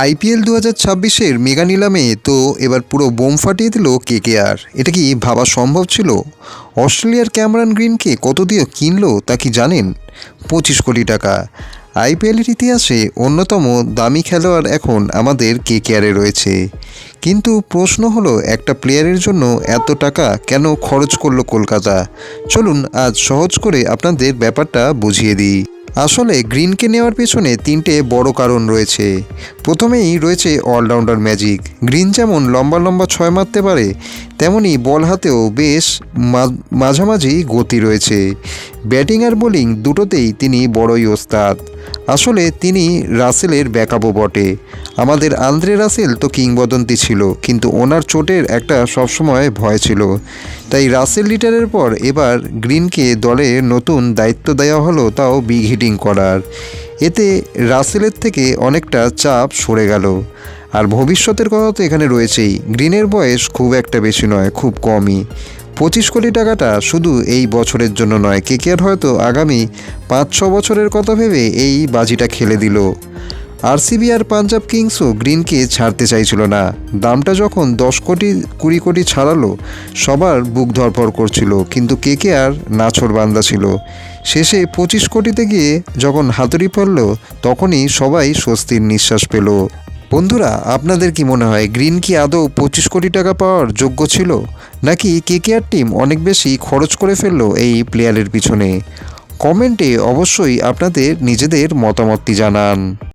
IPL 2026-এর mega নিলামে তো এবার পুরো বোম ফাটিয়ে দিল কেকেআর। এটা কি ভাবা সম্ভব ছিল? অস্ট্রেলিয়ার ক্যামেরন গ্রিনকে কত দিয়ে কিনলো তা কি জানেন? 25 কোটি টাকা। আইপিএলের ইতিহাসে অন্যতম দামি খেলোয়াড় এখন আমাদের কেকেআরে রয়েছে। কিন্তু প্রশ্ন হলো, একটা প্লেয়ারের জন্য এত টাকা কেন খরচ করলো কলকাতা? চলুন আজ সহজ করে আপনাদের ব্যাপারটা বুঝিয়ে দিই। আসলে গ্রিনকে নেওয়ার পেছনে তিনটে বড় কারণ রয়েছে। প্রথমেই রয়েছে অলরাউন্ডার ম্যাজিক। গ্রিন যেমন লম্বা লম্বা ছয় মারতে পারে, তেমনি বল হাতেও বেশ মাঝামাঝি গতি রয়েছে। ব্যাটিং আর বোলিং দুটোতেই তিনি বড়ই ওস্তাদ। আসলে তিনি রাসেলের ব্যাকআপও বটে। আমাদের আন্দ্রে রাসেল তো কিংবদন্তি ছিল, কিন্তু ওনার চোটের একটা সবসময় ভয় ছিল। তাই রাসেল রিটায়ারের পর এবার গ্রিনকে দলে নতুন দায়িত্ব দেওয়া হলো, তাও বিগ হিটিং করার। এতে রাসেলের থেকে অনেকটা চাপ সরে গেল। আর ভবিষ্যতের কথা তো এখানে রয়েছেই। গ্রিনের বয়স খুব একটা বেশি নয়, খুব কমই। 25 কোটি টাকাটা শুধু এই বছরের জন্য নয়, কেকেআর হয়তো আগামী 5-6 বছরের কথা ভেবে এই বাজিটা খেলে দিল। আরসিবি আর পাঞ্জাব কিংসও গ্রিনকে ছাড়তে চাইছিল না। দামটা যখন 10 কোটি 20 কোটি ছাড়ালো, সবার বুক ধড়ফড় করছিল, কিন্তু কেকেআর নাছোড়বান্দা ছিল। শেষে 25 কোটিতে গিয়ে যখন হাতুড়ি পড়ল, তখনই সবাই স্বস্তির নিঃশ্বাস পেল। বন্ধুরা, আপনাদের কি মনে হয়, গ্রিন কি আদৌ 25 কোটি টাকা পাওয়ার যোগ্য ছিল, নাকি কেকেআর টিম অনেক বেশি খরচ করে ফেললো এই প্লেয়ারের পিছনে? কমেন্টে অবশ্যই আপনাদের নিজেদের মতামতটি জানান।